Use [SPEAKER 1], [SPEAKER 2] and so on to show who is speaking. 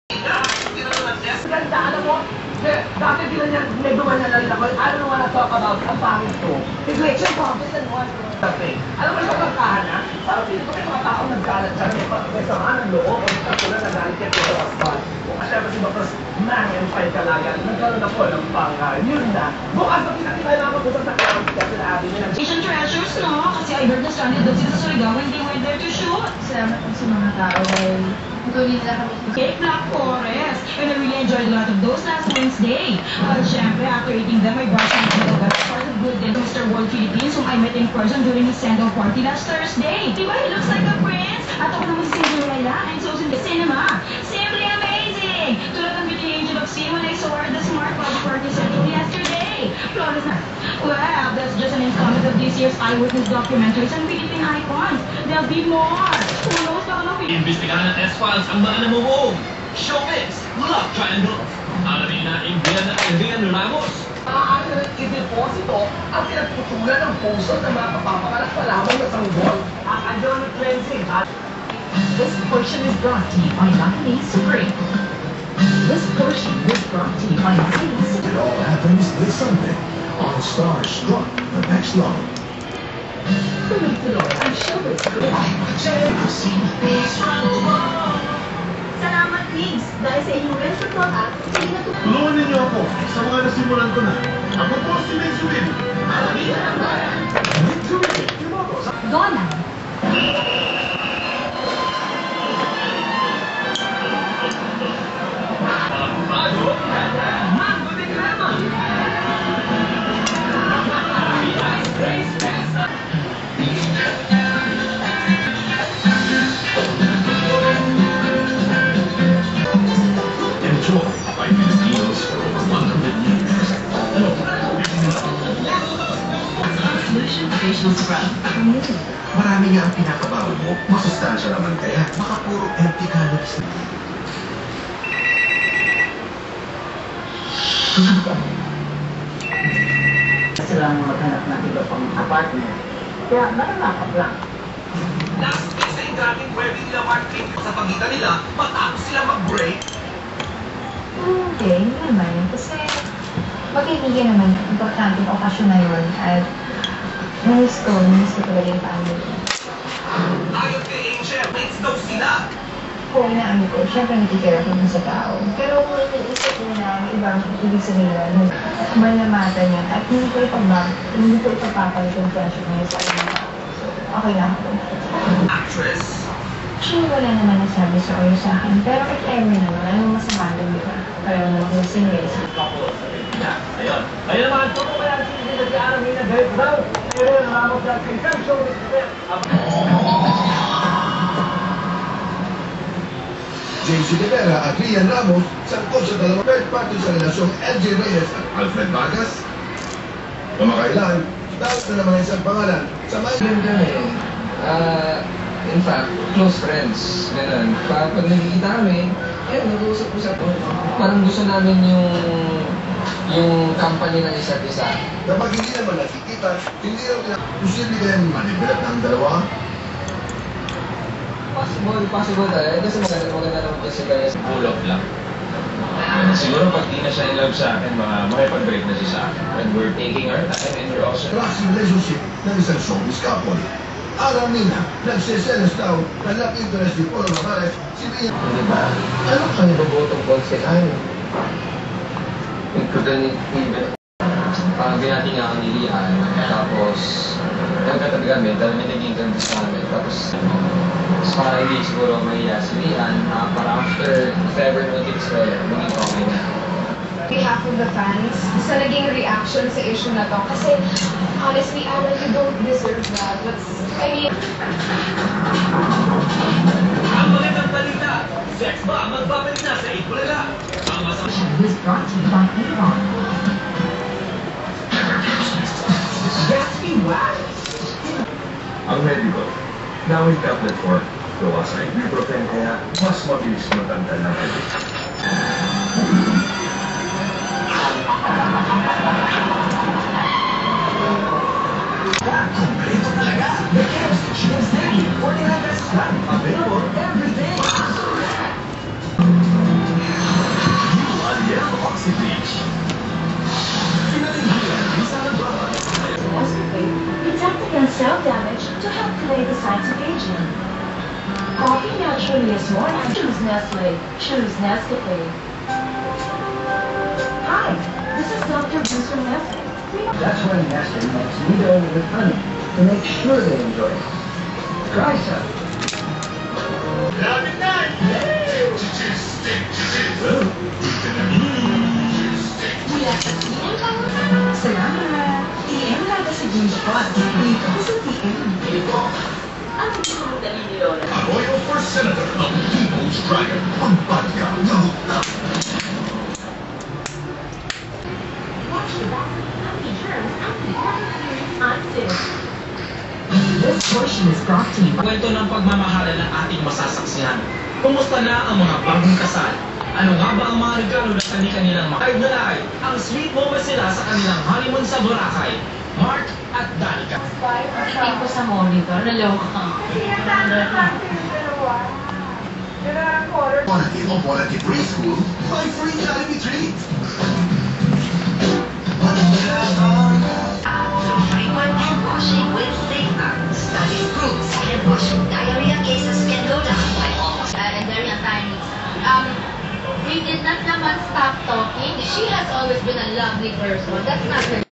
[SPEAKER 1] Ganda, alam mo, dati din niya, medyo manalala ko, I don't wanna talk about ang pangit ko. It's like, siya pangit and one thing. Alam mo siya magkahan na, parang pili ko may mga taong nagkalat siya, may sama ng loob, o sa tulad na galit kaya pero aspan. Kung kasi si Dr. Man and Five Kalagan, nagkaroon ako ng pangalan. Yun na. Bukas na pinakita naman ko sa crowd kasi na atin nila.
[SPEAKER 2] Asian treasures, no? Kasi I heard na stranded doon sila sa Surigao when they went there to shoot.
[SPEAKER 3] Salamat po sa mga tao dahil tuloy nila kami.
[SPEAKER 2] Cake Black Forest. And I really enjoyed a lot of those last Wednesday. Syempre, after eating them, I brushed my teeth at part of good day to Mr. World Philippines whom I met in person during his send-off party last Thursday. Diba? He looks like a prince. At ako naman si Cinderella and so in the cinema. Simply amazing! Tulad ng beauty angel of sea when I saw her at the Smart Body Party Central yesterday. Flawless na. Well, that's just an installment of this year's eyewitness documentaries and Philippine icons. There'll be more. Who knows baka
[SPEAKER 4] Imbestigahan ng S-Files ang mga namuhong showbiz, love triangle. Alamin na Adrian Ramos.
[SPEAKER 1] Maaari na ng i-deposito at pinagputulan ng puso ng mga kapapakalat pa lamang na sanggol. Ang adrenaline cleansing at
[SPEAKER 2] This portion is brought to you by Lucky Supreme. This portion is brought to you by Lucky Supreme.
[SPEAKER 5] It all happens this Sunday on Star Struck the Next Level.
[SPEAKER 2] Tuloy-tuloy ang showbiz.
[SPEAKER 3] Salamat, Diggs. Dahil sa inyong restaurant at hindi na
[SPEAKER 5] Tulungan ninyo ako sa mga nasimulan ko na. Ako po si Vince Willie. Alamihan ang bayan. Vince Willie.
[SPEAKER 2] Donna.
[SPEAKER 4] Mango de Crema.
[SPEAKER 5] Enjoy by Filipinos for over 100 years.
[SPEAKER 2] Solution Facial Scrub.
[SPEAKER 5] Marami nga ang pinakabawal mo. Masustansya naman kaya. Baka puro empty calories na.
[SPEAKER 1] sila maghanap ng iba pang apartment. Kaya nananakap lang.
[SPEAKER 4] Last week sa ingrating wedding nila Mark King sa pagitan nila, matapos sila mag-break.
[SPEAKER 3] Hindi, hindi naman. Kasi magkaibigan naman, importante yung okasyon na yun. At miss ko talaga yung family.
[SPEAKER 4] Ayon kay Angel, mates daw sila.
[SPEAKER 3] Kung inaano ko, syempre nagkikira ko dun sa tao. Pero kung iniisip mo na may ibang ibig sabihin, manamata niya at hindi ko ipapapalit yung pressure niya sa ibang tao. So, okay lang ako.
[SPEAKER 4] Actress.
[SPEAKER 3] Actually, wala naman nasabi sa oyo sa akin. Pero if ever naman, anong masama doon, di ba? Pareho naman yung single sa couple.
[SPEAKER 4] Ayun.
[SPEAKER 1] Ngayon naman, kung kaya hindi nag-aaral na gayet daw, pero Ramos at Pinsan, show this
[SPEAKER 5] JC Rivera at Rian Ramos sangkot sa dalawang third party sa relasyong LJ Reyes at Alfred Vargas. Kamakailan, dapat na naman isang pangalan sa may...
[SPEAKER 6] Yun kami. In fact, close friends. Ganun. Pag nagkikita kami, nag-uusap-usap. Parang gusto namin yung company ng isa't isa.
[SPEAKER 5] Kapag hindi naman nakikita, hindi naman posible kayang manibilat ng dalawa.
[SPEAKER 6] Possible talaga. Kasi maganda naman kasi kaya sa
[SPEAKER 4] Full of love. Siguro pag di na siya in love sa akin, makipag-break na siya sa akin. When we're taking our time and we're also...
[SPEAKER 5] Classic relationship ng isang showbiz couple. Araw nina, nagsiselos daw na love interest ni Polo Ramirez si Rian.
[SPEAKER 6] di ba? Ano kang ibabotong konsep? Ano? Even binati nga ang nilihan. Tapos, nagkatabi kami, dahil may naging ganda sa amin. Tapos, para hindi siguro mahiya si Rian, para after, if ever naman ko, maging okay na.
[SPEAKER 7] Behalf of the fans, sa naging reaction sa issue na to. Kasi, honestly, I really don't deserve that. I mean...
[SPEAKER 4] Ang magandang balita, sex ba magbabalik na sa Ikulala? Ang masama...
[SPEAKER 2] Was brought to you by Avon.
[SPEAKER 1] Gatsby Wax.
[SPEAKER 5] Ang medical, nawin tablet for gawa sa ibuprofen kaya mas mabilis matanggal ng habit.
[SPEAKER 1] Kompleto talaga. The Chemist Cheers Daily, 49 pesos lang. Available every day.
[SPEAKER 3] Nestle. Choose Nescafe. Hi, this is Dr. Bruce from Nestle.
[SPEAKER 1] That's when Nestle makes Nido with honey to make sure they enjoy it. Try some.
[SPEAKER 2] Mula sa TM Pangutana. Salamat. TM Lada sa Gimbapan. Dito ko sa TM. Ang pinagdali ni Lola.
[SPEAKER 5] Arroyo for Senator ng People's Dragon. Pampad ka.
[SPEAKER 2] This portion is brought to you.
[SPEAKER 4] Kwento ng pagmamahalan ng ating masasaksihan. Kumusta na ang mga bagong kasal? Ano nga ba ang mga regalo na kanilang live na live? Ang sweet moments nila sa kanilang honeymoon sa Boracay. Mark at Danica.
[SPEAKER 3] Titing ko sa monitor, naloka ka.
[SPEAKER 5] Quality of quality preschool by free Jollibee treat.
[SPEAKER 8] Frequent hand washing with Sigma. Study proves hand washing diarrhea cases can go down by almost.
[SPEAKER 7] And very untimely. We did not naman stop talking. She has always been a lovely person. That's not her